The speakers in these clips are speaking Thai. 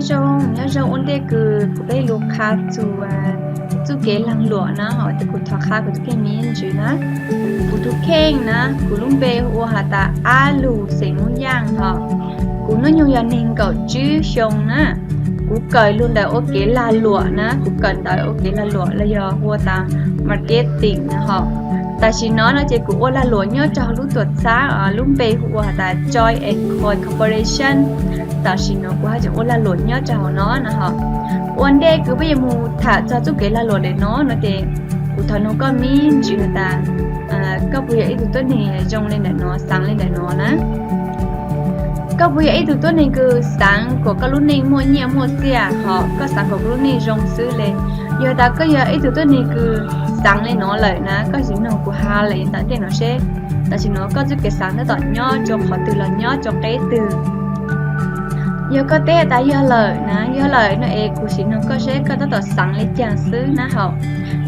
nhớ rong ổn định cứ bây lúc khá chú kế lăng lụa na họ từ cụ thọ khá của chú kế miên chứ na cụ thu khen na cụ lúc bê ô hà ta alu sẽ muốn giang họ cụ nó nhiều gia đình cậu chứ xong na cụ cởi luôn đại ô kế là lụa na cụ cần đại ô kế là lụa là do hoa ta marketing na họ ta chỉ nói nó chỉ cụ là lụa nhớ cho lúc tuột sáng ở lúc bê hoa ta Joy and Coy Corporation ta chỉ nói của hai chữ là lụa nhớ cho nó na họ one day cứ bây giờ mu thả cho chú kế là lụa để nó thì cụ thọ nó có miên chữ ta có bây giờ ít tụi này trông lên để nó sáng lên để nó nè có bây giờ ít tụi này cứ sáng của các lúc này mua nhiều mua xia họ có sáng của các lúc này rong xứ lên giờ ta có giờ ít tụi này cứ sáng lên nó lại nè có gì nào của hà lại tại thế nó sẽ tại chỉ nó có chút cái sáng nó tỏ nhỏ cho họ từ là nhỏ cho cái từ giờ có té ta giờ lời nó của chị nó có sẽ có tỏ sáng lên chàng xứ nè họ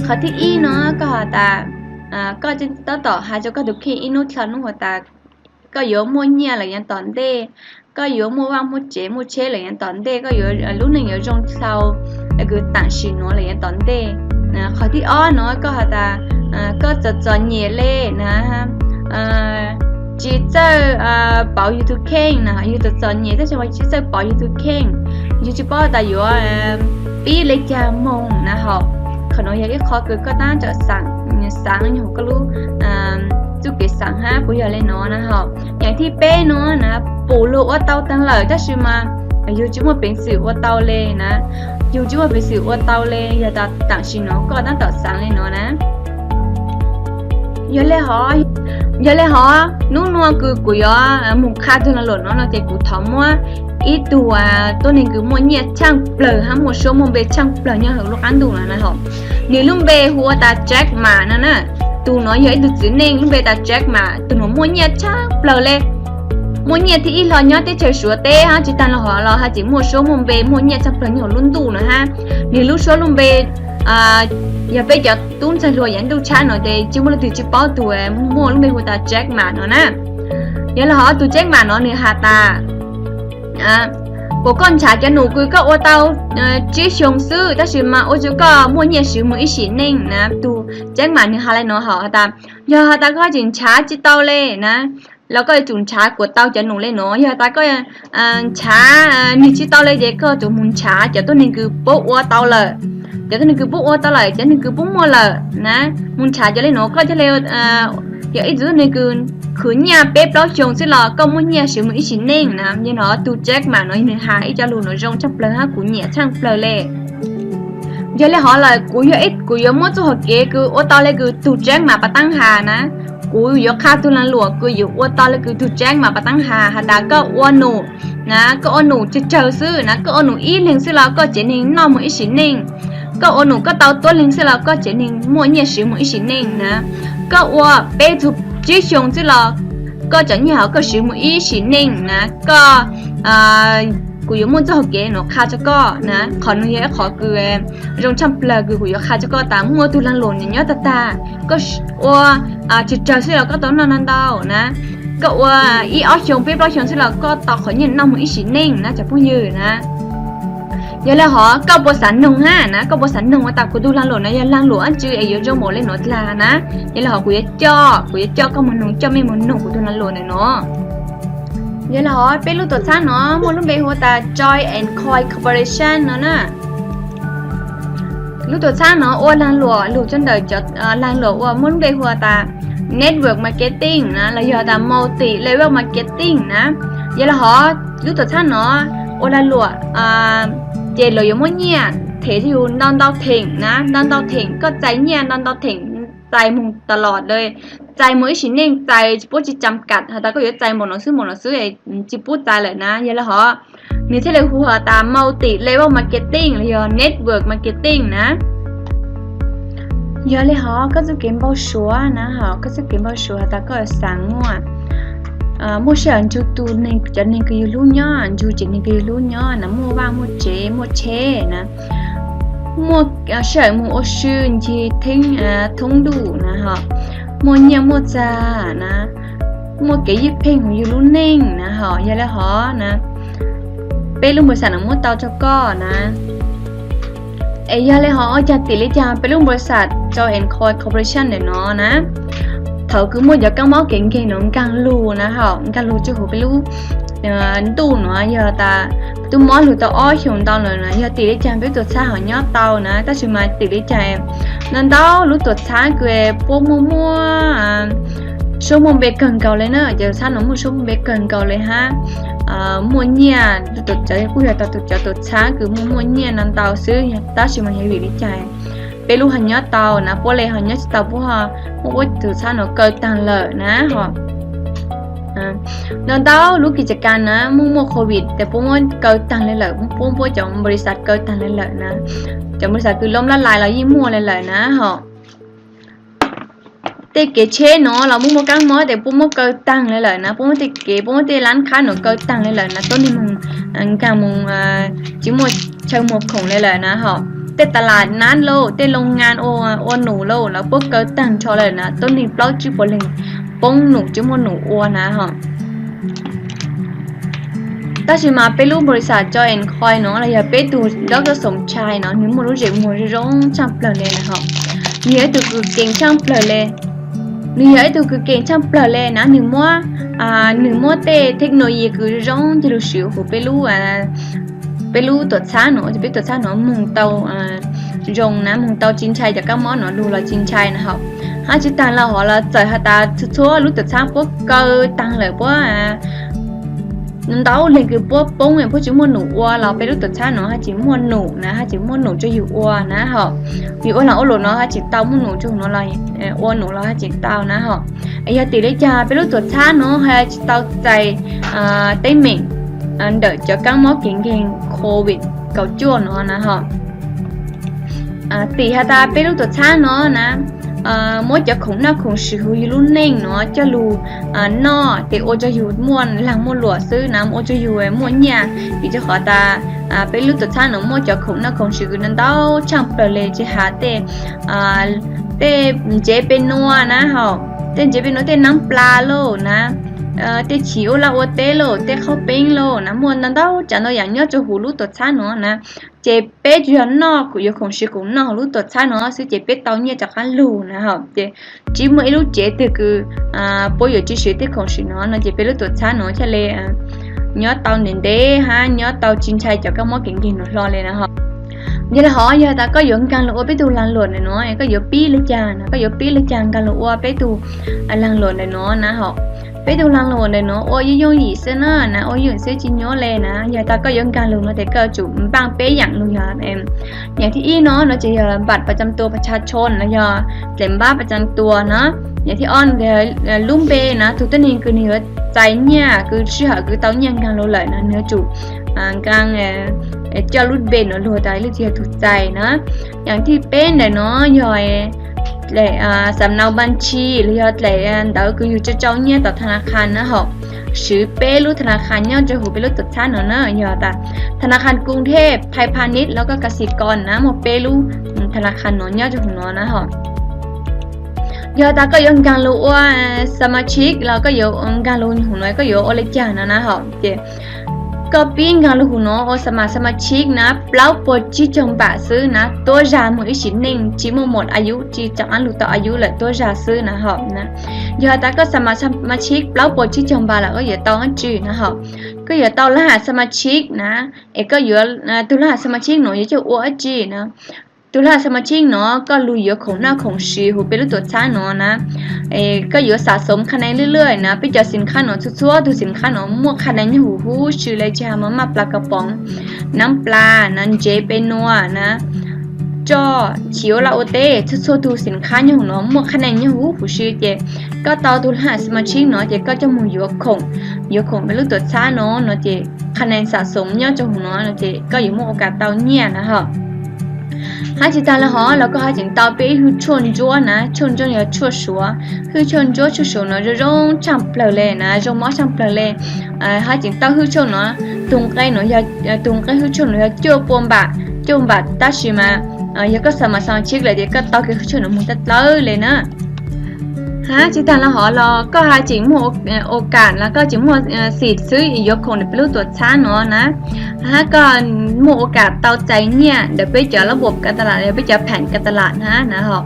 họ thì y nó có họ ta có trên tỏ hai cho có được khi in nút chân nó họ ta có yếu mua nhà là nhân tòn đê có yếu mua vang mua chế là nhân tòn đê có yếu lúc này yếu trong sau là cứ tặng xí nó là nhân tòn đê họ thì nó có họ ta có cho nhẹ lên nè chỉ cho bảo YouTube kênh nè YouTube cho nhẹ thế cho chỉ cho bảo YouTube kênh YouTube bảo ta yếu bí lấy cha mông nè họ nói vậy khó cứ có ta cho sáng như có lúc chú cái sáng ha bây giờ lên nó nè họอย่างที่เป้เนาะนะปูลูกว่าเตาตั้งเลยถ้าชิมาอยู่จุ่มเป็นสิวว่าเตาเลยนะอยู่จุ่มเป็นสิวว่าเตาเลยอย่าตัดต่างชิเนาะก็ตั้งต่อsángเลยเนาะนะgiờ lên họ nó cứ của gió một khá thôi là lộn nó chỉ của thỏ mua ít tuổi tôi nên cứ mua nhẹ trang plờ ha một số môn về trang plờ như hồi lúc ăn đủ là này họ nếu lúc về hùa ta jack mà nè tụi nó dễ được chữ nên lúc về ta jack mà tụi nó mua nhẹ trang plờ lên mua nhẹ thì ít lo nhớ tới trời sủa té ha chỉ tan là họ lo ha chỉ một số môn về mua nhẹ trang plờ như hồi luôn đủ nữa ha nếu lúc số lúc về giờ bây giờ tuôn ra rồi dẫn đâu cha nói thì chỉ muốn từ chỉ bao tuổi mua lúc bây giờ ta jack mà nó nè giờ là họ tụi jack mà nó nè hà ta bộ con trả cho nụ cười các ô tao chỉ dùng sư ta sử mà ô chú có mua nhiều sự mới xí nên nè tụi jack mà nè hà lại nó họ ta giờ hà ta có chuyện trả chỉ tao lên nèแล้วก็จุนช้าcủa tao cho nụ lên nó giờ ta cóช้านี่chỉ tao lên vậy cơ tụi muốnช้าcho tôi nên cứ bố ô taoเลยcho tôi nên cứ bố ô tao lại cho nên cứ bố mua lời nè muốnช้าcho lên nó có cho lên giờ ít đứa này cứ khử nhà bếp đó chồng sẽ là có muốn nhà sử dụng ít nên nè như nó tu check mà nói nên hai cho luôn nó rong chấp lời ha của nhẹ sang lời lệ giờ lại họ là của giờ ít của giờ mất cho họ kế cứ ô tao lại cứ tu check mà bắt tăng hà nè của giờ khá tu là lụa cứ giờ ô tao lại cứ tu check mà bắt tăng hà đã có ô nụ nè có ô nụ chỉ chờ xứ nè có ô nụ ít liền sẽ là có chỉ nên nó một ít nên có ô nụ có tao tốt liền sẽ là có chỉ nên mua nhà sử dụng ít nên nè có ô bé chụp chỉ dùng chứ là có chẳng như họ có sử dụng ý xí nên nè có của yếu muốn cho họ kế nó khá cho có nè còn như vậy khó cứ trong trăm là cứ của yếu khá cho có ta mua tu lan lộn nhớ ta có chỉ chờ chứ là có tốn nan đâu nè có ý ở trong bếp đó trong chứ là có tao khỏi nhìn năm ý xí nên nè chả bao nhiêu nè giờ là họ có bộ sản nông ha nè có bộ sản nông mà ta của tu lan lộn nè giờ lan lụa ăn chưa ở trong mổ lên nó là nè giờ là họ của cho có một nông cho mấy một nông của tu lan lộn này nó giờ là họ biết lúc tuổi sáng nó một lúc bé họ ta Joy and Coy Corporation nó nè lúc tuổi sáng nó ô lan lụa trên đời cho lan lụa một lúc bé họ ta network marketing nè là giờ ta multi level marketing nè giờ là họ lúc tuổi sáng nó ô lan lụa chế lợi dụng nhà thế thì non đau thỉnhนะnon đau thỉnhก็ใจเนี่ยnon đau thỉnhใจมึงตลอดเลยใจมือชิ้นเองใจปุ๊บจะจำกัดแต่ก็อยู่ใจหมดหนังสือไอ้จิปุ๊บใจเลยนะยันละเหรอนี่ที่เราหัวตาม multi level marketing หรือ network marketing นะยันเลยเหรอก็จะเก็บbao sốนะเหรอก็จะเก็บbao sốแต่ก็สั่งมั่วmua sản chú tu nên cho nên cái lú nhỏ chú chỉ nên cái lú nhỏ là mua vàng mua chế nè mua sản mua ô xuyên thì thính thông đủ nè họ mua nhiều mua già nè mua cái gì phèn của lú nên nè họ giờ là họ nè เป็นลูกบริษัทน้ำมันเตาเจ้าก็นะไอ้ยาเลยฮะจะติดเลยจ้าเป็นลูกบริษัทจอแอนคอยคอร์ปอเรชั่นเดี๋ยวน้อนะเขาคือหมดอย่ากังมอเก่งๆน้องกังลูนะฮะกังลูจะหูเป็นลูกตู้เนาะอย่าตาตู้มอหรือตัวอ้อหิวตาเลยนะอย่าติดเลยจ้าเป็นตัวช้าหัวย่อเตานะแต่ชิมาติดเลยจ้านั่นเตาลูกตัวช้าเกยพวกมัวชั่วโมงเบเกินเก่าเลยเนอะเดี๋ยวช้าหนูมั่วชั่วโมงเบเกินเก่าเลยฮะมัวเนี่ยตัวใจกูอยากตัวช้าคือมัวเนี่ยนั่นเตาซื้อตาชิมาอย่าหลีใจเป็นลูกหันยอดเตานะพวกเลยหันยอดเตาพวกเขาพวกตัวช้าหนูเกิดตังเลยนะฮะนั่นเตาลูกกิจการนะมัวโควิดแต่พวกมันเกิดตังเลยเลยพวกจังบริษัทเกิดตังเลยเลยนะจังบริษัทคือล้มละลายแล้วยิ่งมัวเลยนะฮะแต่เก๋เช่เนาะเรามุ่งกังมอแต่ปุ๊บมุ่งเกิดตังเลยนะปุ๊บมุ่งแต่เก๋ปุ๊บมุ่งแต่ร้านค้าหนูเกิดตังเลยนะต้นนี้มึงการมึงจิมดเชิงหมกของเลยนะฮะแต่ตลาดนั้นโลแต่โรงงานโอหนูโลแล้วปุ๊บเกิดตังชอเลยนะต้นนี้เปล่าจิบลิงป้งหนูจิมดหนูโอนะฮะแต่ชิมาเป็นลูกบริษัทจอยแอนคอยเนาะเราอย่าไปดูดร.สมชายเนาะนึกมัวรู้จักมัวร้องช่างเปล่าเลยนะฮะเนี่ยตัวคือเก่งช่างเปล่าเลยนี่ไอ้ตัวคือเก่งช่างเปล่าเลยนะหนึ่งมัวเทคโนโลยีคือร้องจะรู้สึกหัวเป็นลูกตัวช้าเนาะจะเป็นตัวช้าเนาะมุงเตารงนะมุงเตาจินชัยจากก้ามอเนาะดูเราจินชัยนะครับหาจิตตังเราหัวเราใจหาตาทั่วรู้ตัวช้าพวกเกอตังเลยพวกนั่นเต้าเลยคือพวกป้งเนี่ยพวกจิ้มหนูวัวเราไปรู้ตัวช้าเนาะหาจิ้มหนูนะหาจิ้มหนูจะอยู่วัวนะฮะอยู่วัวเราโอโลเนาะหาจิ้มเต้าหนูจุ่มเนาะเราวัวหนูเราหาจิ้มเต้านะฮะไอ้ยาติได้จ้าไปรู้ตัวช้าเนาะหาจิ้มเต้าใจเต้นเหม่งเดี๋ยวจะกั้งมอเก่งโควิดเกาจ้วนเนาะนะฮะตีหาตาไปรู้ตัวช้าเนาะนะmỗi giờ khủng nào khủng sự hữu luôn nên nó cho lù no thì ô cho hữu muôn làng muôn lụa xứ nằm ô cho hữu muôn nhà thì cho họ ta bên lúc tự thân nó mỗi giờ khủng nào khủng sự nên đâu chẳng phải là chỉ hạt tê chế bên noa na họ tên chế bên nó tên nắm pla lô na tê chiếu là ô tê lô tê khâu bên lô na muôn nên đâu chẳng đâu dạng nhớ cho hữu lúc tự thân nó na chế bé chuyện nó cũng không sự cũng nó lúc tuột xa nó sẽ chế bé tao như chắc hắn lù nè hả chế chỉ mấy lúc chế từ cứ bây giờ chỉ sửa tới không sự nó chế bé lúc tuột xa nó cho lên nhớ tao nên đế ha nhớ tao chín chai cho các món kiện nó lo lên nè hả vậy là họ giờ ta có dưỡng càng lụa bé tu lăn lộn này nó có dưỡng pi lấy chàng có dưỡng pi lấy chàng càng lụa bé tu lăn lộn này nó nè họ bé tu lăn lộn này nó ôi yêu gì xưa nó nè ôi yêu xưa chỉ nhớ lên nè giờ ta có dưỡng càng lụa nó thì cơ chủ bang bé dặn luôn giờ emอย่างที่อีnó chỉบัตรประจำตัวประชาชนแล้วgiờเล่มบ้าประจำตัวเนาะอย่างที่อ้อนลุ่มเบนะทุกตัวนี้คือเนื้อใจเนี่ยคือชื่อคือเต้าเนี่ยการลดเลยนะเนื้อจุการcho lút bền nó lùa tay lút chia thuộcใจนะอย่างที่เป็นเนี่ยเนาะย่อยเลยสำเนาบัญชีหรือเลยเดี๋ยวคืออยู่จะจ้องเนี่ยต่อธนาคารนะหรอชื่อเป้รู้ธนาคารเนี่ยจะหูไปรู้ตัดชาติเนาะย่อแต่ธนาคารกรุงเทพไทยพาณิชย์แล้วก็กสิกรนะหมดเป้รู้ธนาคารเนาะเนี่ยจะหูเนาะนะหรอย่อแต่ก็ยังการรู้ว่าสมาชิกเราก็อยู่การรู้หูน้อยก็อยู่อะไรอย่างนั้นนะหรอเจก็ปิ้งกันลูกน้องสมาชิกนะเปล่าปดจีจงบะซื้อนะตัวจามือชิ้นหนึ่งจีหมดอายุจีจากอันลูกต่ออายุเลยตัวจาซื้อนะหอบนะยอดแต่ก็สมาชิกเปล่าปดจีจงบะแล้วก็อย่าต้องจีนะหอบก็อย่าต้องรหัสสมาชิกนะก็อยู่ตัวรหัสสมาชิกหนูอย่าจะอ้วจีนะตัวรหัสสมาชิกเนาะก็รู้เยอะของหน้าของชีหูเป็นตัวช้าเนาะนะก็อยู่สะสมคะแนนเรื่อยๆนะไปเจอสินค้าเนาะทั่วๆดูสินค้าเนาะมั่วคะแนนหูชื่อเลยจะมาปลากระป๋องน้ำปลาน้ำเจเป็นนัวนะจอเขียวลาโอเต้ทั่วๆดูสินค้าอย่างเนาะมั่วคะแนนหูชื่อเจก็ต่อตัวรหัสสมาชิกเนาะเจก็จะมูอยู่ของเป็นตัวช้าเนาะเจคะแนนสะสมเนี่ยจะหูเนาะเจก็อยู่มั่วโอกาสเตาเนี่ยนะฮะหาจิตาละหอแล้วก็หาจิงตาไปคือชนจั่วนะชนจั่วอย่าชั่วชัวคือชนจั่วชั่วชัวเนาะจะร้องช่างเปล่าเลยนะร้องมอช่างเปล่าเลยหาจิงตาคือชนเนาะตรงใกล้เนาะอย่าตรงใกล้คือชนเนาะจั่วปมบะตาชิมาอย่าก็สมาชิกเลยเดี๋ยวก็ตาคือชนเนาะมุดตาเลยนะห ฮะจิตตาละหอรอก็หาจิงมัวโอกาสแล้วก็จิงมัวสิทธิ์ซื้อยกคงเดี๋ยวไปรู้ตัวช้าเนาะนะฮะก็มัวโอกาสเตาใจเนี่ยเดี๋ยวไปเจอระบบการตลาดเดี๋ยวไปเจอแผนการตลาดนะฮะ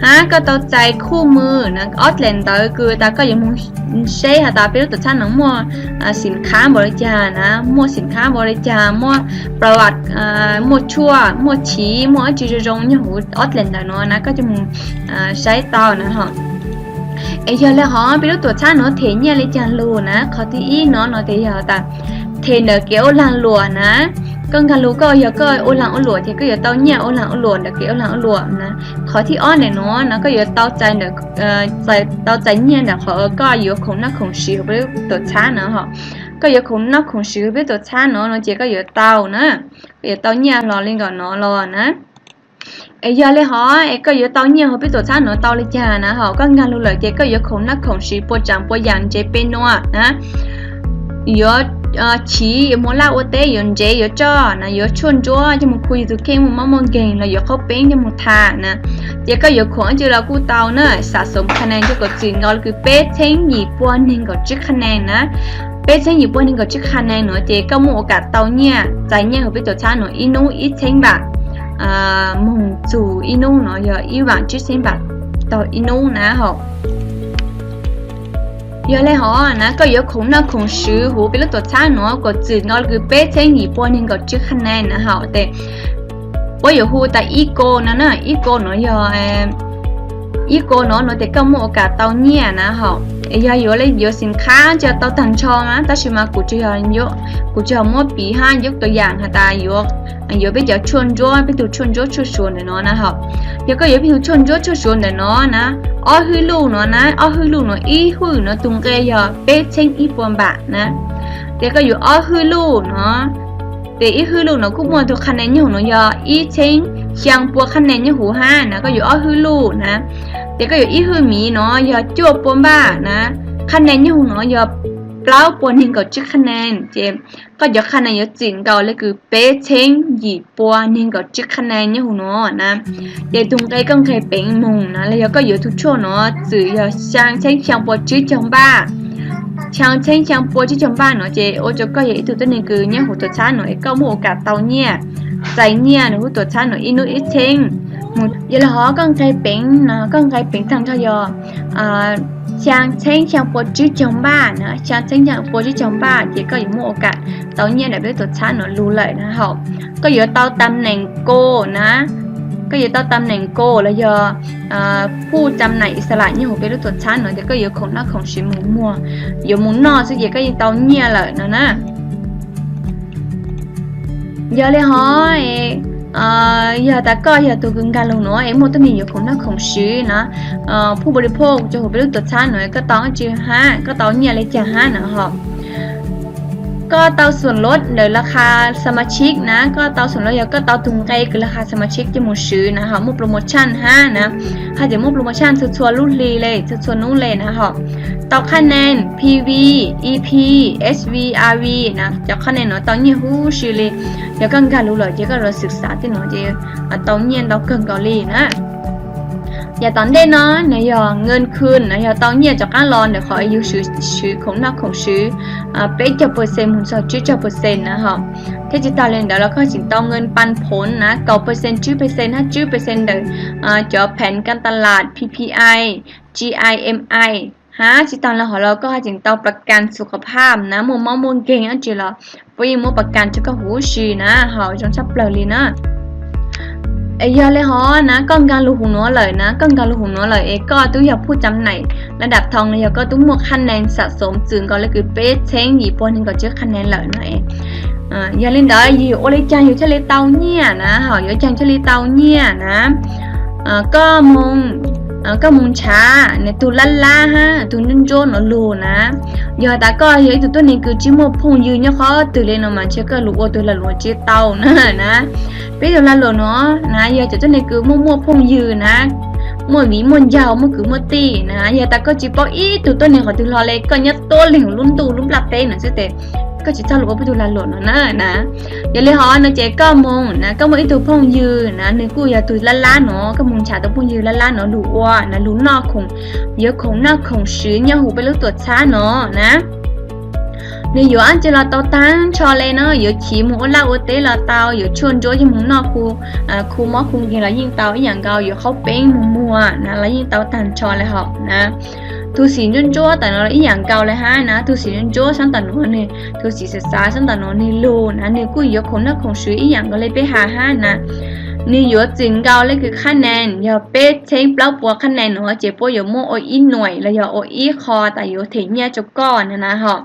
ฮะก็เตาใจคู่มือนะออสแลนด์ตัวคือตาก็ยังมัวใช้หาตาไปรู้ตัวช้าหนังมัวสินค้าบริจาคนะมัวสินค้าบริจาคมัวประวัติมัวชั่วมัวฉีมัวจีจงเนี่ยหูออสแลนด์ตัวเนาะนะก็จะมัวใช้เตานะฮะไอ้ยาเลยฮะไปรู้ตัวช้าเนาะเทียนเนี่ยเลยจานลูนะเขาที่อีเนาะเทียแต่เทนเดอร์เกี่ยวลังลัวนะก็การรู้ก็อย่าก็โอลังโอหลัวที่ก็อย่าเต้าเนี่ยโอลังโอหลัวเด็กเกี่ยวลังโอหลัวนะเขาที่อ้อนเนี่ยเนาะนะก็อย่าเต้าใจเด็กใจเต้าใจเนี่ยเด็กเขาก็อย่าคงนักคงชิวไปตัวช้าเนาะฮะก็อย่าคงนักคงชิวไปตัวช้าเนาะเจ๊ก็อย่าเต้านะอย่าเต้าเนี่ยรอเล่นก่อนเนาะรอนะไอ้ยาเลยฮะไอ้ก็อย่าเต้าเนี่ยเขาไปตัวช้าเนาะเต้าเลยจ้านะฮะก็งานรู้เลยเจ๊ก็อย่าคงนักคงชิวปวดจังปวดยันเจ๊เป็นเนาะนะอย่าchỉ muốn lao ở đây yon dễ yon cho nè yon chôn chúa cho một khuy từ khi một mong geng là yon khóc bén cho một thà nè giờ có yon khoảng chưa là cú tàu nữa sạ sớm khả năng cho có chuyện gọi cứ bé thấy nhị quan nên có chiếc khả năng nè bé thấy nhị quan nên có chiếc khả năng nữa thì có một cả tàu nha trái nha hợp với tổ cha nữa inu ít thấy bạc mùng chủ inu nó giờ yêu bạn chiếc thấy bạc tàu inu nè học giờ này họนะก็ยกของนักของซื้อหูไปแล้วตัวช้าเนาะก็จืดเนาะคือเป๊ะเท่งญี่ปุ่นนี่ก็ชื่อคะแนนนะฮะแต่ว่าอยู่หูแต่อีโก้นะอีโก้เนาะอีโก้เนาะแต่ก็มีโอกาสเตาเนี่ยนะฮะอย่าอยู่เลยอยู่สินค้าจะเตาตันชอนะแต่ชิมากูจะอยู่กูจะมั่วปีห้ายกตัวอย่างฮะตาอยู่ไปจะชวนจ้วไปดูชวนจ้วชวนเนาะนะฮะเดี๋ยวก็อยู่ไปดูชวนจ้วชวนเนาะนะอ้อฮือลูเนาะนะอ้อฮือลูเนาะอีฮือเนาะตุงเกยอเป๊ะเช่งอีปวมบะนะเดี๋ยวก็อยู่อ้อฮือลูเนาะแต่อีฮือลูเนาะกูมัวตัวคะแนนอยู่เนาะยออีเช่งเชียงปัวคะแนนอยู่หูห้านะก็อยู่อ้อฮือลูนะเดี๋ยวก็อยู่อีฮือหมีเนาะยอจั่วปวมบะนะคะแนนอยู่เนาะยอเปล่าปนหิงกับชื่อคะแนนเจมก็ยกคะแนนยกจีนเก่าเลยคือเป๊ะเช่งหยีปัวหิงกับชื่อคะแนนเนี่ยหูเนาะนะเดี๋ยวตรงใกล้ก็เคยเป็นมุงนะแล้วก็อยู่ทุกช่วงเนาะสื่อยาช่างเช่งช่างปัวชื่อจงบ้าช่างเช่งช่างปัวชื่อจงบ้าเนาะเจโอจะก็อย่างตัวตัวนี้คือเนี่ยหูตัวช้าหน่อยก็มีโอกาสเตาเนี่ยใจเนี่ยหนูตัวช้าหน่อยอินุอิเช่งหมดยัลฮอก็เคยเป็นนะก็เคยเป็นทางทยช่างเช่งช่างปัวชื่อจงบ้านะช่างเช่งช่างปัวชื่อจงบ้าเจ๊ก็อยู่มีโอกาสเตาเนี่ยได้ด้วยตัวช้าหน่อยรู้เลยนะฮะก็อยู่เตาตำแหน่งโกนะก็อยู่เตาตำแหน่งโกแล้วยผู้จำหน่ายอิสระเนี่ยหัวไปด้วยตัวช้าหน่อยเจ๊ก็อยู่ของหน้าของชิมมัวอยู่มุนนอซึ่งเจ๊ก็อยู่เตาเนี่ยเลยนะเยอะเลยฮะอย่าแต่ก็อย่าตัวกึ่งกันลงเนาะไอ้หมดตัวนี้อยู่ของหน้าของซื้อนะผู้บริโภคจะหัวไปด้วยตัวช้าหน่อยก็ต้องจื้อห้าก็ต้องเนี่ยเลยจ่าห้านะฮะก็เตาส่วนลดเดี๋ยวราคาสมาชิกนะก็เตาส่วนลดก็เตาตุงไกคือราคาสมาชิกจะหมดซื้อนะคะมุกโปรโมชั่น5นะถ้าจะมุกโปรโมชั่นสุดส่วนรุ่นลีเลยสุดส่วนนู้นเลยนะคะเตาคะแนน PV EP SV RV นะจะคะแนนเนาะเตาเนี่ยหูซื้อเลยเดี๋ยวกันรู้เลยเดี๋ยวก็เราศึกษาที่เนาะเดี๋ยวเตาเนี่ยเตาเกินเกาหลีนะอย่าตอนได้เนาะนะอย่าเงินคืนนะอย่าตอนเนี่ยจากการรอนเดี๋ยวขออายุซื้อของนักของซื้อเป็นจะเปอร์เซ็นต์มุนสอดจื้อจะเปอร์เซ็นต์นะฮะที่จะตอนเรียนเดี๋ยวเราก็สิงต้องเงินปันผลนะ9%จื้อเปอร์เซ็นต์จื้อเปอร์เซ็นต์เดี๋ยวจะแผนการตลาด PPI GIMI ฮะสิตอนเราเราก็สิงต้องประกันสุขภาพนะมุมมองมุมเก่งอันจีเราไปยิงมุมประกันจะก็หูซื้อนะฮะจงชับเปล่าเลยนะไอ้ยาเลยฮะนะก้องการลูกหูน้อเลยนะก้องการลูกหูน้อเลยก็ตู้อยากพูดจำไหนระดับทองเลยก็ตู้หมวกคะแนนสะสมจึงก็เลยคือเป๊ะเช้งญี่ปุ่นก็เจอคะแนนเลยนะอย่าเล่นได้อยู่โอเลจังอยู่เฉลี่ยเตาเนี่ยนะหอยจังเฉลี่ยเตาเนี่ยนะก็มุงช้าเนี่ยตัวล่าฮะตัวนั่นโจนลูนะอย่าแต่ก็เฮ้ยตัวนี้คือจิโมพงยืนเนี่ยเขาตื่นเลยเนาะมันเชื่อก็รู้ว่าตัวละหลวงเจ้าเตานะเป็นตัวละหลวงเนาะนะอย่าจะตัวนี้คือมั่วพงยืนนะมั่วหวีมั่วยาวมั่วคือมั่วตีนะอย่าแต่ก็จิปออีตัวนี้เขาตัวละเล็กก็เนี่ยตัวเหลี่ยมลุ่มตูลุ่มหลับเต้นนะสิเต้ ก็จะเจ้าหลวงไปดูแลหล่นนะอย่าเลยหอนะเจ๊ก็มงนะก็ไม่ตัวพงยืนนะนึกกูอย่าตัวล้านเนาะก็มงชาตัวพงยืนล้านเนาะดูว่านะรู้นอกคงเยอะคงนอกคงชื้นยังหูไปรู้ตัวช้าเนาะนะนี่อยู่อันเจลาเตาตั้งชอเลยเนาะอยู่ขี่หมูลาโอเตลาเตาอยู่ชวนโจ้ยมึงนอกคูมอคุงกินแล้วยิงเตาอย่างเกาอยู่เขาเป้งมัวนะแล้วยิงเตาตันชอเลยเหรอนะทุสีจนโจ้แต่เราอีอย่างเกาเลยฮะนะทุสีจนโจ้ฉันตันหัวนี่ทุสีเสียสาฉันตันหัวนี่ลูนะนี่กูอยู่คนนักคงซื้ออีอย่างก็เลยไปหาฮะนะนี่อยู่จริงเกาเลยคือคะแนนอย่าเป๊ะเช้งเปล่าปัวคะแนนเนาะเจ็บปวดอยู่โมโออีหน่วยแล้วอย่าโออีคอแต่อยู่ถึงเนี่ยจุกก้อนนะเหรอ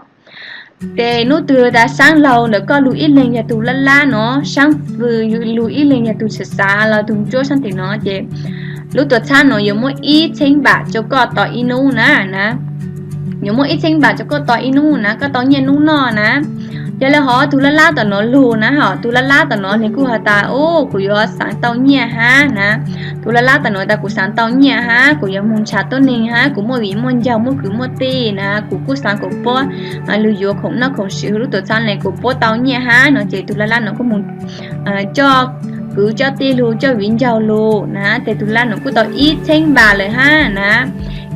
แต่นู้ตัวแต่sáng lâu nữa có lùi ít lên nhà tù lá nó sáng vừa lùi ít lên nhà tù xa là tù chỗ sáng thì nó chị lúc tuổi sáng nó dùng mỗi ít千bạc cho có tỏi inu nè dùng mỗi ít千bạc cho có tỏi inu nè có tỏi nhện nung nọ nè cho nên họ tù lá tỏi nó lù nè họ tù lá tỏi nó thì cô họ ta ô cô yo sáng tỏi nhẹ ha nè tù lá tỏi nó ta cô sáng tỏi nhẹ ha cô yo mông chả tỏi nè ha cô mua vị mông dầu mua cứ mua tê nè cô sáng cô po lùi yo không nó không xíu lúc tuổi sáng này cô po tỏi nhẹ ha nó chỉ tù lá nó có mông cho cứ cho tê lù cho vị dầu lù nè thì tù lá nó cô tỏi ít千bạcเลยha nè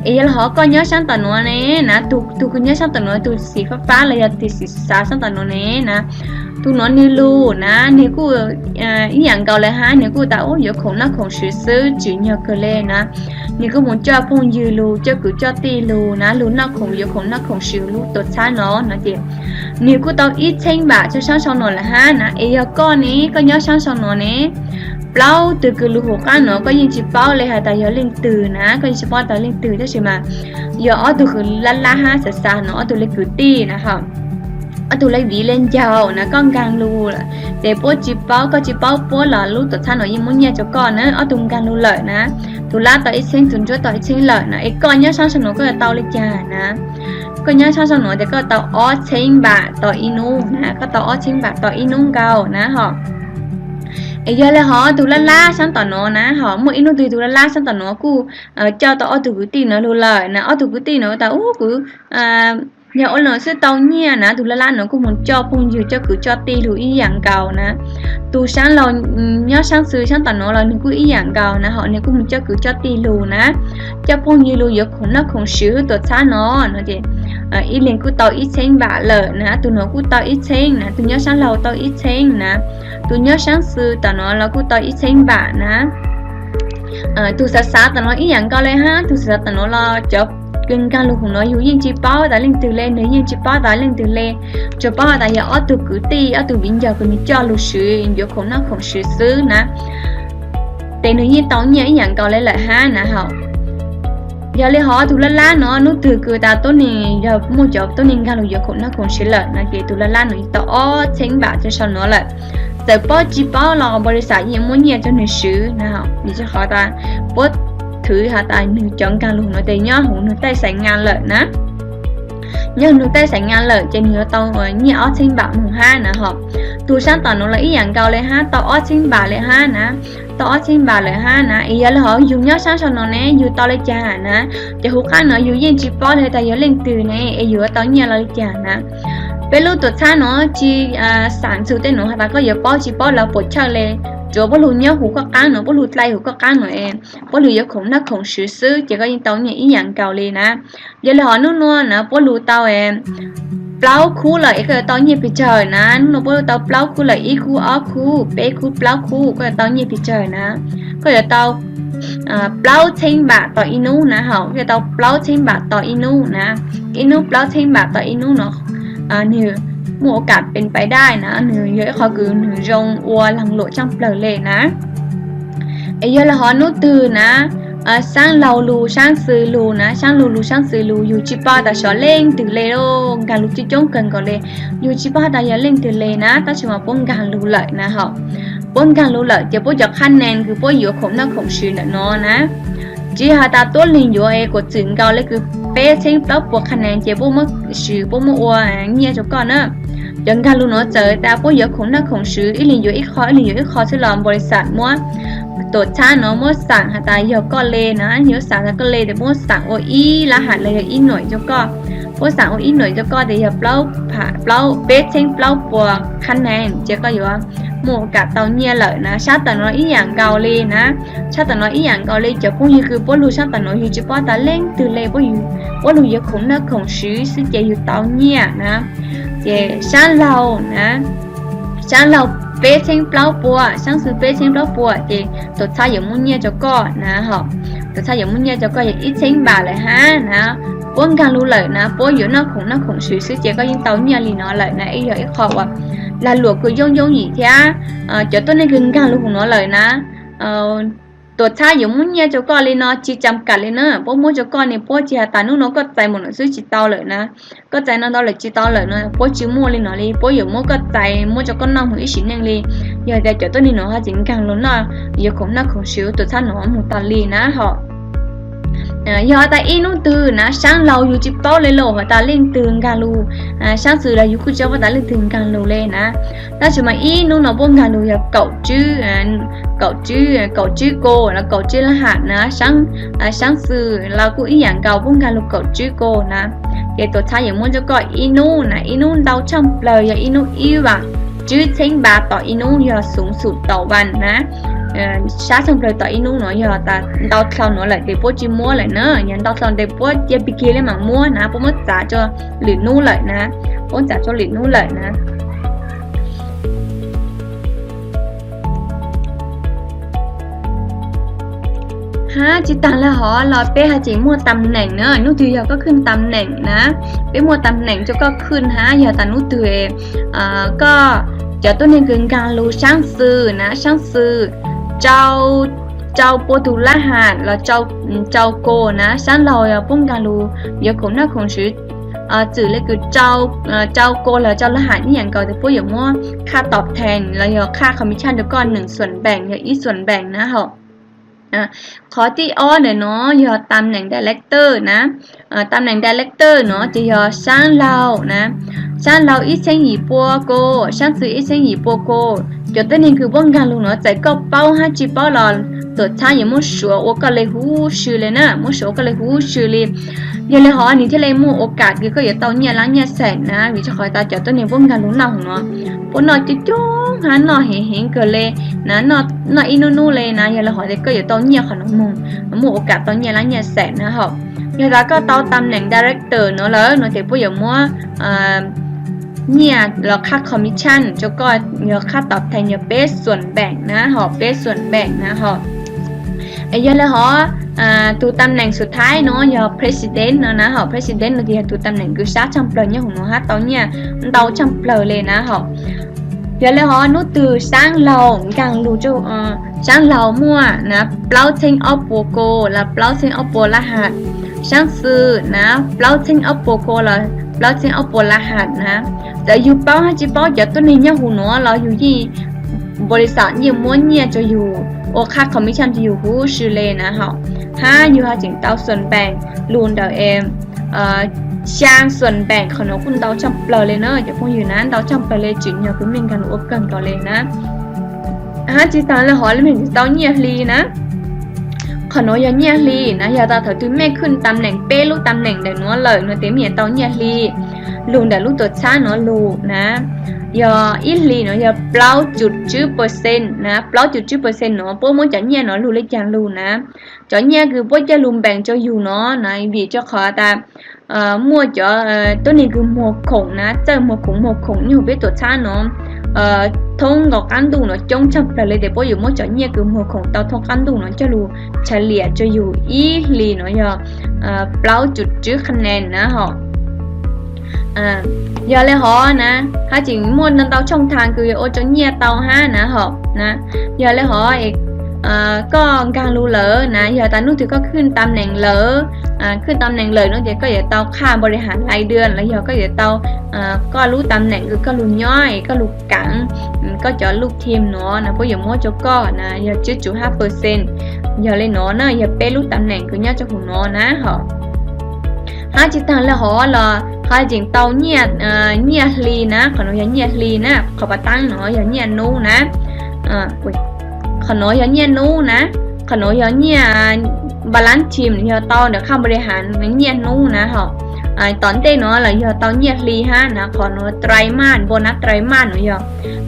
ấy là họ có nhớ sáng tỏi nó nè nè tu cứ nhớ sáng tỏi nó tu xì phá là tu xì xá sáng tỏi nó nè tu nó như lu nè nếu cô ý dạng cầu lại ha nếu cô tạo giờ không nó không xử sự chỉ nhờ cơ lên nè nếu cô muốn cho phong dư lu cho cứ cho tì lu nè lu nó không xử lu tốt xa nó chị nếu cô tạo ít千bạc cho sáng sau nó là ha nè ấy giờ con nè có nhớ sáng sau nó nè bao từ cứ lu hồ cá nó có những chỉ bao lấy hai tay giờ lên từ nè có những chỉ bao tay lên từ đó chứ mà giờ ở từ cứ la ha xa nó từ lấy cứ tì nè hả ở tụi lấy vị lên giàu nè con gan lu để bố chỉ bao bố là lúc tụi thanh nói như muốn nhà cho con nữa ở tụi gan lu lợi nè tụi lá tụi xin tụi cho tụi xin lợi nè con nhớ sáng nó có tao lên trà nè con nhớ sáng nó thì có tao ó xin bạc tụi inu nè có tao ó xin bạc tụi inu cao nè họ giờ là họ tụi lá sáng tao nó nè họ mỗi inu tụi lá sáng tao nó cu cho tao ở tụi cái tiền nó lu lợi nè ở tụi cái tiền nó tao cứ nhà ôn nó sẽ tao nhia nè tụi lá nó cũng muốn cho phong dư cho cứ cho ti lùi ý dạng cầu nè tụi sáng lâu nhớ sáng xưa sáng tao nó là nó cứ ý dạng cầu nè họ nó cũng muốn cho cứ cho ti lùi nè cho phong dư lùi giờ cũng nó không sửa tụi sáng nó chị ý liền cứ tao ít千bạc lợ nè tụi nó cứ tao ít千nè tụi nhớ sáng lâu tao ít千nè tụi nhớ sáng xưa tao nó là cứ tao ít千bạc nè tụi xa tao nó ý dạng cầu lên ha tụi xa tao nó là chụp gần càng lúc nói hiểu những chỉ bao đã lên từ lên nếu những chỉ bao đã lên từ lên cho bao đã giờ ở từ cứ ti ở từ bây giờ cũng cho lúc sử giờ không nó không sử xứ nè để nếu như tao nhớ nhận cầu lấy lại ha nè họ giờ lấy họ tụi lá nó từ cứ ta tốt này giờ mua job tốt nên càng lúc giờ không nó không sử lợi nè kể tụi lá nó tao千bạc cho sao nó lại giờ bao chỉ bao là bồi sản gì muốn nhẹ cho người sử nè họ đi cho họ ta bớt thứ hạ tài nửa chọn càng luôn nói tới nhớ hụt nửa tay sành ngàn lợi nè nhớ nửa tay sành ngàn lợi trên nửa tàu ở nhà ở trên bạc mùng hai nè họ tu sáng tao nó là ý dạng cao lên ha tao ở trên bạc lên ha nè tao ở trên bạc lên ha nè ý là họ dùng nhớ sáng sau nó nè dùng tao lên trà nè cho hụt khác nữa dùng yên chỉ bao thì tao nhớ lên từ nè ý vừa tao nhà lên trà nè bây lúc tụi sáng nó chỉ sản xuất tên nó ta có giờ bao chỉ bao là bột chơi lên chỗ bố lùi nhớ hủ có cá nữa bố lùi tay hủ có cá nữa em bố lùi giờ không nó không xử sự chỉ có những tàu nhẹ ý dạng cầu lên nè giờ là họ nó nè bố lùi tàu em plau khu lại cái tàu nhẹ bị trời nè nó bố tàu plau khu lại ý khu ó khu bé khu plau khu cái tàu nhẹ bị trời nè có giờ tàu plau千bạc tàu inu nè họ cái tàu plau千bạc tàu inu nè inu plau千bạc tàu inu nó nhiều muaโอกาสเป็นไปได้นะหนึ่งเยอะเขาคือหนึ่งรงอัวหลังโหลดช่างเปลือกเลยนะไอ้เยอะละฮอนู้ตื่นนะช่างเราลูช่างซื้อลูนะช่างลูช่างซื้อลูอยู่จีป้าแต่ชอเล่งตื่นเลยโอ้การลูจีจ้องเกินก่อนเลยอยู่จีป้าแต่อย่าเล่งตื่นเลยนะแต่ชิมาป้องการลูเลยนะฮะป้องการลูเลยจะป้องจากคะแนนคือป้องอยู่ของนักของชื่อนะน้อนะจีฮาตาตัวลิงอยู่เอกดจึงเก่าเลยคือเป๊ะเช่นเปล่าปวดคะแนนเจ้าป้องมั่ชื่อป้องมั่วเงี้ยจบก่อนนะยังการรู้เนาะเจอแต่พวกเยอะของนักของซื้ออีหลิงอยู่อีกคออีหลิงอยู่อีกคอที่รอบริษัทมั่วตัวช้าเนาะมั่วสั่งหาตายเยอะก็เลยนะเยอะสั่งแล้วก็เลยแต่มั่วสั่งโออีรหัสเลยอีหน่วยจบก็ พวกสั่งอีหน่อยจะก็เดี๋ยวเปล่าผ่าเปล่าเป๊ะเช่งเปล่าปัวคะแนนจะก็อยู่ว่าหมู่กับเตาเนี่ยเลยนะชาแต่น้อยอีอย่างเกาเลยนะชาแต่น้อยอีอย่างเกาเลยจะพวกนี้คือพวกรู้ชาแต่น้อยอยู่จะป้อตาเล่งตื่นเลยพวกอยู่พวกรู้ยังคงนักคงซื้อซึ่งจะอยู่เตาเนี่ยนะเจ้ช่างเรานะช่างเราเป๊ะเช่งเปล่าปัวช่างซื้อเป๊ะเช่งเปล่าปัวเจ้ตัวชายอย่างมุ่งเนี่ยจะก็นะฮะตัวชายอย่างมุ่งเนี่ยจะก็อย่างอีเช่งบาเลยฮะนะป้อนการรู้เลยนะป้อนอยู่นักคงซื้อซึ่งเจ้ก็ยังเตาเนี่ยลีน้อยเลยนะไอ้เหี้ยไอ้ขอบว่าlà lúa cứ yong gì thế cho tôi nên gần càng lúc của nó lời naตัวท้ายอยู่มุ่งเนี่ยจะก็เลยเนาะจีจำกัดเลยเนาะพวกมุ่งจะก็เนี่ยพวกจีตานุ่นก็ใจหมดเลยซื้อจีเตาเลยนะก็ใจนั่นตาเลยจีเตาเลยเนาะพวกจีมั่วเลยเนาะเลยพวกอยู่มั่วก็ใจมั่วจะก็นั่งหัวอีสินยังเลยอย่าแต่จะตัวนี้เนาะฮะจริงกังลุ้นเนาะอย่าคงนักของชิวตัวท้ายเนาะหมู่ตาลีนะเหรอgiờ ta in nó từ na sáng lâuอยู่จิบโตเลยโลหะตาเล่นตื่นกันลูsángสื่อlàอยู่คือเจ้าว่าตาเล่นตื่นกันลูเลยนะta chỉ mà in nó bôngกันลูya cậu chứ cô là cậu chứ là hạt na sángสื่อเราcũng ý dạng cậu bôngกันลูcậu chứ cô na cái tổ thayอย่างmuốn cho coi inu na inu đau trong lời ya inu yêu à chứ chính bà tỏ inu ya xuống sụt tàu văn na sáng xong rồi tại inu nói giờ ta đau sau nữa lại để bố chỉ mua lại nữa nhận đau sau để bố chỉ bị kia lên mà mua nè bố mất trả cho lì nu lại nè bố trả cho lì nu lại nè ha chỉ tặng là họ là bé ha chỉ mua tầm nền nữa nút từ giờ cóขึ้นตำแหน่งนะbé muaตำแหน่งจะก็ขึ้นฮะgiờ ta nút từก็จะตัวนี้คือการรู้ช่างซื้อนะช่างซื้อเจ้าโปรตุลาหาดแล้วเจ้าโกนะฉันเราอย่าป้องกันรู้อย่าคงหน้าคงชื่อจื่อเลยคือเจ้าโกแล้วเจ้ารหัสนี่อย่างเก่าแต่พวกอย่างว่าค่าตอบแทนแล้วอย่าค่าคอมมิชชั่นเดี๋ยวก่อน1 ส่วนแบ่งอย่าอีส่วนแบ่งนะเหรอขอที่อ้อเนี่ยเนาะอย่าตำแหน่ง director นะตำแหน่ง director เนาะจะอย่าช่างเรานะช่างเราอีเซงหยีปัวโกช่างซื้ออีเซงหยีปัวโกจะตัวนี้คือป้องกันลูกเนาะใจก็เป้าให้จีเป้าหลอนตัวท้ายอย่างมั่วชัวโอก็เลยหูชื่อเลยนะมั่วชัวก็เลยหูชื่อเลยยังเลยหอนี่ที่เลยมั่วโอกาสก็อย่าเต้าเนี่ยล้างเนี่ยแสนนะวิจารณ์ตาจะตัวนี้ป้องกันลูกเราเนาะพวกนอจะจ้องหานอเห็นเกิดเลยนะนออินูเลยนะยังเลยหอแต่ก็อย่าเต้าเนี่ยขนมมั่วโอกาสเต้าเนี่ยล้างเนี่ยแสนนะเหรอยังแล้วก็เต้าตำแหน่ง director เนาะแล้วเนาะแต่พวกอย่างมั่วเนี่ยเราค่าคอมมิชชั่นจะก็เยอะค่าตอบแทนเยอะเบสส่วนแบ่งนะหอเบสส่วนแบ่งนะหอไอ้ยันเลยหอตัวตำแหน่งสุดท้ายเนาะยอ president เนาะนะหอ president เราที่ตัวตำแหน่งคือชาจำเปล่าเนี่ยของเนาะฮะตอนเนี่ยเราจำเปล่าเลยนะหอยันเลยหอนู้ตือสร้างเราการรู้จูสร้างเรามั่วนะเปล่าเทงออฟโปโกและเปล่าเทงออฟโปรหัสช่างซื้อนะเปล่าเทงออฟโปโกและเปล่าเทงออฟโปรหัสนะแต่อยู่เป้าให้จีเป้าจะตัวนี้เนี่ยหูเนาะเราอยู่ที่บริษัทเนี่ยม้วนเนี่ยจะอยู่โอค่าคอมมิชชั่นจะอยู่หูชื่อเลยนะฮะอยู่หาจิงเต้าส่วนแบ่งรูนเดาเอ็มช่างส่วนแบ่งขนมคุณเต้าจำเปล่าเลยเนาะจะพูดอยู่นั้นเต้าจำเปล่าเลยจุดเนี่ยคือมีการอุปกันก่อนเลยนะจีตาแล้วหอแล้วเหมือนเต้าเนี่ยลีนะขนมยาเนี่ยลีนะยาตาเถอะถึงแม่ขึ้นตำแหน่งเป้ลูกตำแหน่งเดี๋ยวนัวเลยเนาะแต่เมียเต้าเนี่ยลีลูนเดี๋ยวลูกตัวช้าเนาะลูกนะยาอินลีเนาะยาเปล่าจุด%นะเปล่าจุด%เนาะพวกมันจะเนี่ยเนาะลูเล็กจานลูนะจะเนี่ยคือพวกจะลุมแบ่งจะอยู่เนาะนะบีจะขอตามั่วจะตัวนี้คือหมวกขงนะเจอหมวกขงอยู่เป็นตัวช้าเนาะthông gọc ăn đủ nó trong chập là lấy để bao giờ mỗi chỗ nhẹ cứ một khổng tao thông ăn đủ nó cho lù trả lìa cho dù ý lì nó giờ bao chút trước khăn nền nữa họ giờ lấy họ nè hai chỉ muốn nâng tao trong thang cứ ô chỗ nhẹ tao ha nè họ nè giờ lấy họก็การรู้เหลอนะอย่าตานุ่นถือก็ขึ้นตำแหน่งเหลอขึ้นตำแหน่งเหลอนุ่นเดี๋ยวก็อย่าเตาค่าบริหารรายเดือนแล้วอย่าก็อย่าเตาก็รู้ตำแหน่งคือก็รู้ย่อยก็รู้กังก็จะลูกทีมเนาะนะเพราะอย่ามั่วจะก็นะอย่า7.5%อย่าเลยเนาะนะอย่าเป้รู้ตำแหน่งคือเนี่ยจะหูเนาะนะเหรอhai chỉ tăng là họ là hai chỉ tàu nhiệt ly na còn nó nhiệt ly naเขาไปตั้งเนาะอย่าnhiệt nuนะขนมย้อนเงี้ยนู้นะขนมย้อนเงี้ยบาลานซ์ทีมเนี่ยตอนเดี๋ยวข้ามบริหารเงี้ยนู้นะเหรอ ตอนเต้เนาะเราอย่าตอนเนียลีฮะนะขอเนาะไตรมาสโบนัสไตรมาสเนาะอย่า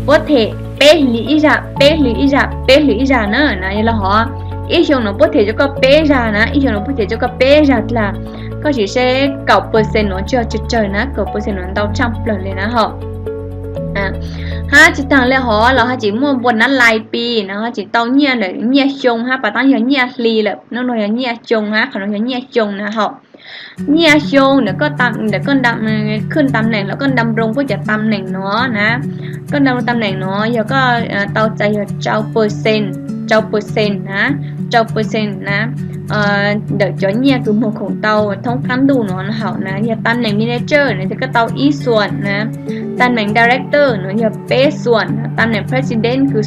โปเทเป้หรืออีจ่าเป้หรืออีจ่าเป้หรืออีจ่าเนาะนะอย่าละหออีชงเนาะโปเทจะก็เป้จ่านะอีชงเนาะโปเทจะก็เป้จ่าละก็chỉ sẽ 9% เนาะจะจุดเจอนะ9% เนาะเราจำเปล่าเลยนะฮะha chỉ tăng lên họ là chỉ mua bốn năm lại pi nó chỉ tao nhia để nhia chung ha bà tăng giờ nhia li là nó nói nhia chung ha còn nói nhia chung nè họ nhia chung để có tầm để con đâmขึ้นตำแหน่งแล้วก็ดำรงก็จะตำแหน่งเนาะนะก็ดำรงตำแหน่งเนาะแล้วก็เตาใจเจ้าเปอร์เซ็นต์นะเจ้าเปอร์เซ็นต์นะđợi cho nhà cứ một khổng tàu thông khám đủ nó hảo nè nhà tan này manager này thì cái tàu ý xuân nè tan này director nó nhà bé xuân tan này president cứ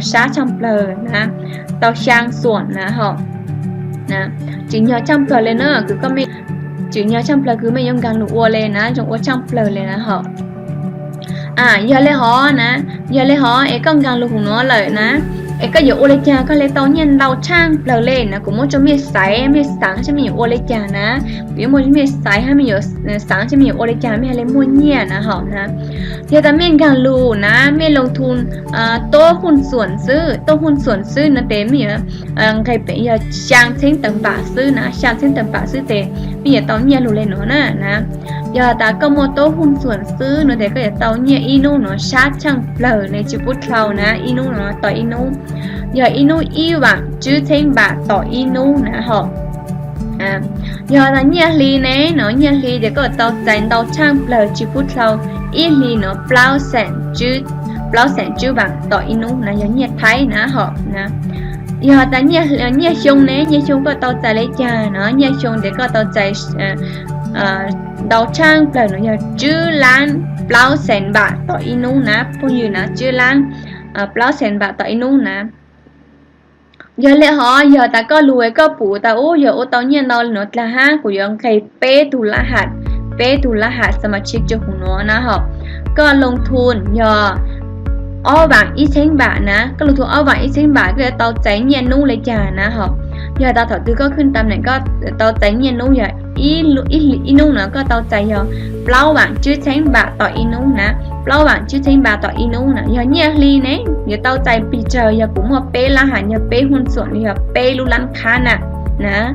sát trong bờ nè tàu sang xuân nè họ nè chỉ nhờ trong bờ lên nữa cứ có mình chỉ nhờ trong bờ cứ mình dùng gang lụa lên nè trong ở trong bờ lên nè họ giờ lấy họ nè giờ lấy họ ấy con gang lụa của nó lợi nèไอ้ก็อยู่โอเลจาก็เลยตอนนี้เราช่างเราเล่นนะกูมั่วจะมีสายมีสังใช่ไหมอยู่โอเลจานะกูมั่วจะมีสายให้มีอยู่สังใช่ไหมอยู่โอเลจาไม่อะไรมั่วเนี่ยนะเหรอนะเดี๋ยวแต่เม่นการรู้นะเม่นลงทุนโต้หุ้นส่วนซื้อนะเต็มมีอ่ะใครเป็นอย่าช่างเส้นต่างป่าซื้อนะช่างเส้นต่างป่าซื้อเต็มมีอย่าตอนนี้รู้เลยเนาะนะอย่าแต่ก็มั่วโต้หุ้นส่วนซื้อนะแต่ก็อย่าตอนนี้อีนู่นเนาะชาร์จช่างเปล่าในจิบุตรเรานะอีนู่นเนาะต่ออีนู่นgiờ inu y vàng chứ thêm bạcต่อ inu nè họ giờ là nhà ly nè nó nhà ly để có tàu dành tàu trang bờ chỉ phút sau y ly nó plau sẹn chứ vàngต่อ inu nè giờ nhà thái nè họ nè giờ ta nhà chung nè nhà chung có tàu dành lấy trà nó nhà chung để có tàu dành tàu trang bờ nó giờ chứ lan plau sẹn bạcต่อ inu nè bao nhiêu nè chứ lan plau sẹn bạcต่อ inu nè giờ lẽ họ giờ ta có lùi có phụ ta giờ tao nhiên đâu nữa là ha của dân thầy pé tu la hạtสมาชิกchoของnóนะhọก็ลงทุนgiờ ao vàng ít千bạcนะก็ลงทุนเอาvàng ít千bạcก็tao chạy nhiên nu lấy tràนะhọ giờ tao thọ tư cóขึ้นตำแหน่งก็tao chạy nhiên nu giờ ít nu nữaก็tao chạy giờ plau vàng chứ千bạcต่อ inu นะplau vàng chứ千bạcต่อ inu นะgiờ nhiên ly nè giờ tao chạy bị chờ giờ cũng một pé la hạt giờ péหุ้นส่วนgiờ pé lu lăn khá nèนะ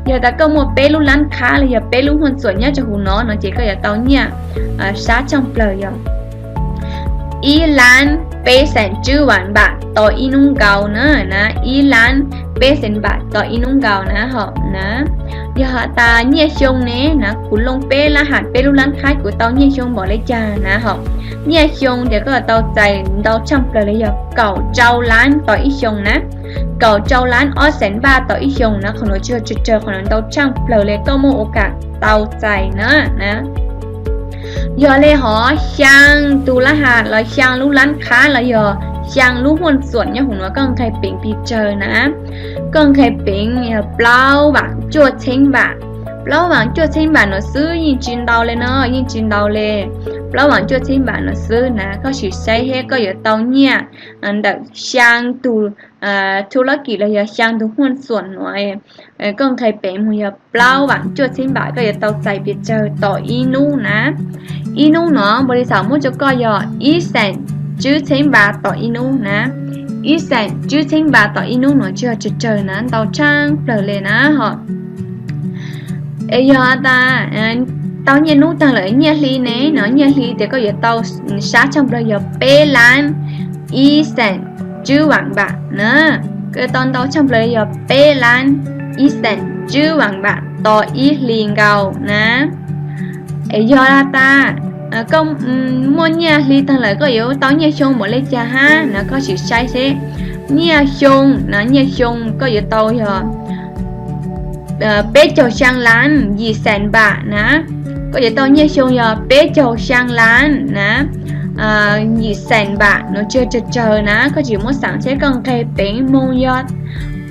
giờ ta có một pé lu lăn khá là giờ pé luหุ้นส่วนnhá cho hùng nó chỉ có giờ tao nha sát trong bờ giờ y lan pé sẹn chữ vạn bạcต่อ inu เก่านะy lan pé sẹn bạcต่อ inu เก่านะhọนะgiờ ta nhẹ chung nè na cũng lông pé la hạt pé lu lăn khá của tao nhẹ chung bỏ lấy trà na họ nhẹ chung để có tao chạy tao trong bờ lấy giờ cầu trâu lánต่อ ít chung nè cầu trâu lán ở sẹn baต่อ ít chungนะคนเราเจอคนนั้นtao trong bờ lấy có một โอกาส tao chạyนะgiờ lấy họ sang tu la hạt là sang lu lán khá là giờ sang luหุ้นส่วนเนี่ยของเราก็ใครเป็นปีเจอนะก็ใครเป็นเปล่าบางจวดเช้งบางเปล่าบางจวดเช้งบางเราซื้อยิ่งจินดาวเลยเนาะยิ่งจินดาวเลยเปล่าบางจวดเช้งบางเราซื้อนะก็chỉใช้ให้ก็อย่าเตาเนี่ยอันดับsang tuธุรกิจเราอย่าsang tuหุ้นส่วนหน่อยก็ใครเป็นหัวเปล่าบางจวดเช้งบางก็อย่าเตาใจไปเจอต่ออีนู่นะอีนู่เนาะบริษัทมุ่งจะก็อย่าอีแสนchứ千bạcต่อ inu นะอีแสนchứ千bạcต่อ inu เนาะจะเจอนะtao trang bờ lênนะhọ giờ ta tao nhìn nu tăng lại nhà ly nè nó nhà ly thì có giờ tao sát trong bờ giờ pé lan y sẹn chứ vàng bạc nè cái tao trong bờ giờ pé lan y sẹn chứ vàng bạcต่อ y liền gạo nè giờ ta công mua nhà ly tăng lại có yếu tao nhà chung một lấy trà ha nó có sự sai thế nhà chung có yếu tao giờ bé chầu sang lán gì sàn bạc nè có yếu tao nhà chung giờ bé chầu sang lán nè gì sàn bạc nó chưa chờ nè có chỉ muốn sẵn sẽ cần cây bánh mông giọt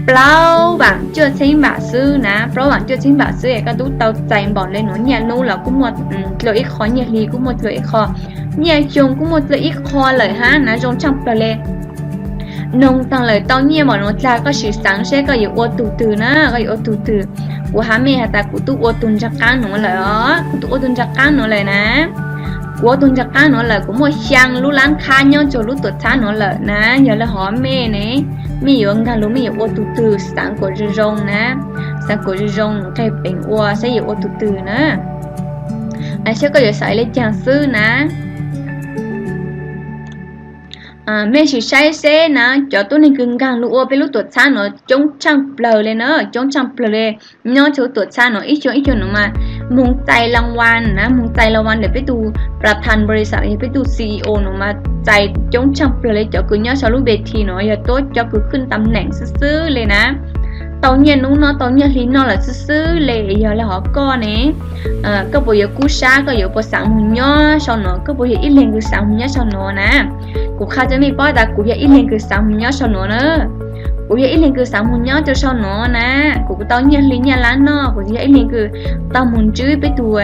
plau bảng chưa chính bả sư nè plau bảng chưa chính bả sư cái đút tao dành bỏ lên nó nhà nu là cũng một lợi ích khó nhà ly cũng một lợi ích khó nhà chung cũng một lợi ích khó lợi ha nó trong trong bờ lên nông tăng lời tao nhia mà nó ra có sự sáng sẽ có yếu ô từ nè có yếu từ กูหาเมหาตากูตุโอตุนจักก้าหนูเลยอ๋อกูตุโอตุนจักก้าหนูเลยนะกูตุนจักก้าหนูเลยกูมัวช่างรู้ล้างค้าย้อนโจรู้ตัวช้าหนูเลยนะอย่าเลยหอเมเนี่ยมีอยู่กันรู้มีอยู่โอตุตือสังกูจะรงนะสังกูจะรงใครเป็นอัวใช่อยู่โอตุตือนะไอ้เชื่อก็อย่าใส่เลยจางซื้อนะแม่ชื่อใช้เซนะจอตัวนี้กึ่งกลางลูกอัวเป็นลูกตัวช้าเนาะจงช่างเปล่าเลยเนาะจงช่างเปล่าเลยย้อนโชว์ตัวช้าเนาะอีกหนูมามุงใจรางวัลนะมุงใจรางวัลเดี๋ยวไปดูประธานบริษัทเดี๋ยวไปดู CEO หนูมาใจจงช่างเปล่าเลยจอคือย้อนโชว์ลูกเบทีเนาะอย่าโต๊ะจอคือขึ้นตำแหน่งซื่อๆเลยนะตอนเย็นนู้นเนาะตอนเย็นลิ้นเนาะละซื่อๆเลยอย่าเลยหอก้อนเนี่ยก็บอกอย่ากู้ช้าก็อย่าปวดสังหุ่นย้อนชอนเนาะก็บอกอย่าอีเล่งคือสังหุ่นย้อนชอนเนาะนะกูข้าจะไม่ป้อแต่กูอยากอีเล่งคือสังหุ่นย้อนชอนเนาะกูอยากอีเล่งคือสังหุ่นย้อนจะชอนเนาะนะกูตอนเย็นลิ้นยันล้านเนาะกูอยากอีเล่งคือตอนหุ่นจื้อไปตัว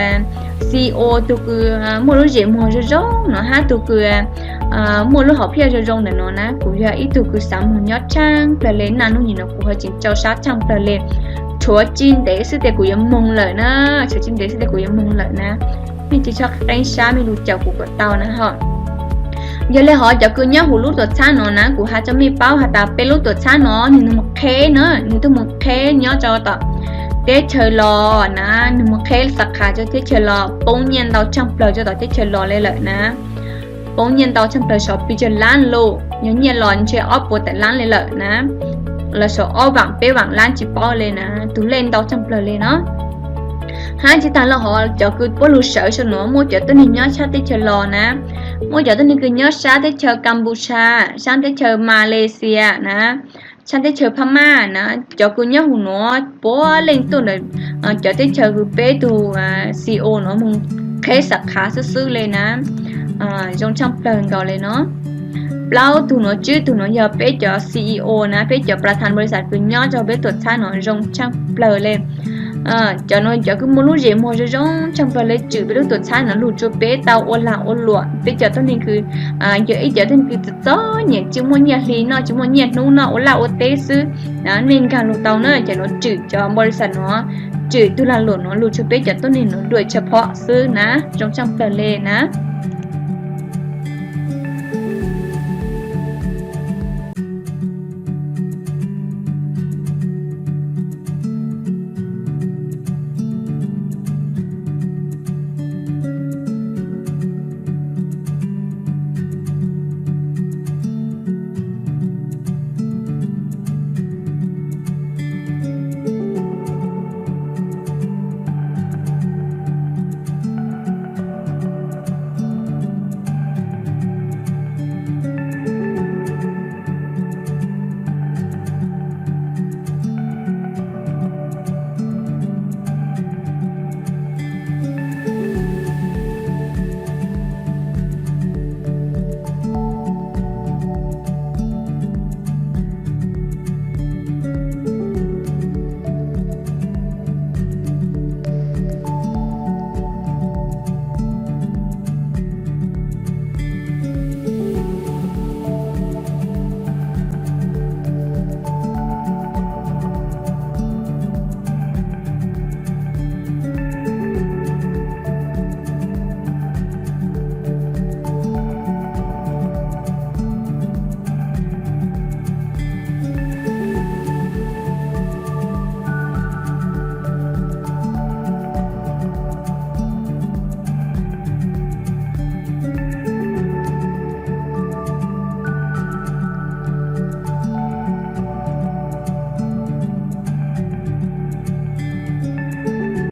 CEO ตัวคือมัวรู้เจ็บมัวจะร้องเนาะฮะตัวคือมัวรู้หอบเพี้ยจะร้องเนาะนะกูอยากอีตัวคือสังหุ่นย้อนช่างเปล่านั่นนู่นนี่เนาะกูให้จินเจ้าชาช่างเปล่าชัวจินเดสแต่กูยังมงเลยนะชัวจินเดสแต่กูยังมงเลยนะพี่จะชอบแรงช้าไม่รู้จักกูกับเตานะฮะgiờ lấy họ cho cứ nhớ hủ lút tuột xa nó nè của hai cho mi bao hạt ta pe lút tuột xa nó nhưng một khé nữa nhưng tôi một khé nhớ cho ta tết chơi lò nè nhưng một khé sạc khá cho tết chơi lò bông nhiên tao trong bờ cho tao tết chơi lò lên lợi nè bông nhiên tao trong bờ shop bị chơi lan lô nhớ nhiên lò chơi ốp bộ tại lan lên lợi nè là số ốp vàng pe vàng lan chỉ bao lên nè tú lên tao trong bờ lên nó hai chị ta là họ cho cứ bố lù sợ cho nó mua cho tôi nhớ sao tết chơi lò nè mua cho tôi cứ nhớ sang tết chơi Campuchia sang tết chơi Malaysia nè sang tết chơi Pama nè cho cứ nhớ hù nó bố lên tôi là cho tết chơi cứ bé tu CEO nó mong khé sạc khá sư lên nè trong trong lần gọi lên nó lâu tụi nó chứ tụi nó giờ bé cho CEO nè bé choประธานบริษัทcứ nhớ cho bé tuột xa nó trong trong lần lên cho nó cho cứ muốn lúc gì mua cho giống trong phần lấy chữ với lúc tuổi sáng nó lụt cho bé tao ôn lụa bây giờ tôi nên cứ giờ ấy giờ tôi cứ tó nhẹ chứ muốn nhẹ lý nó chứ muốn nhẹ nú nó ôn tế sư đó nên cả lụt tao nữa cho nó chữ cho bồi sản nó chữ tôi là lụt nó lụt cho bé giờ tôi nên nó đuổiเฉพาะsư ná trong phần lấy ná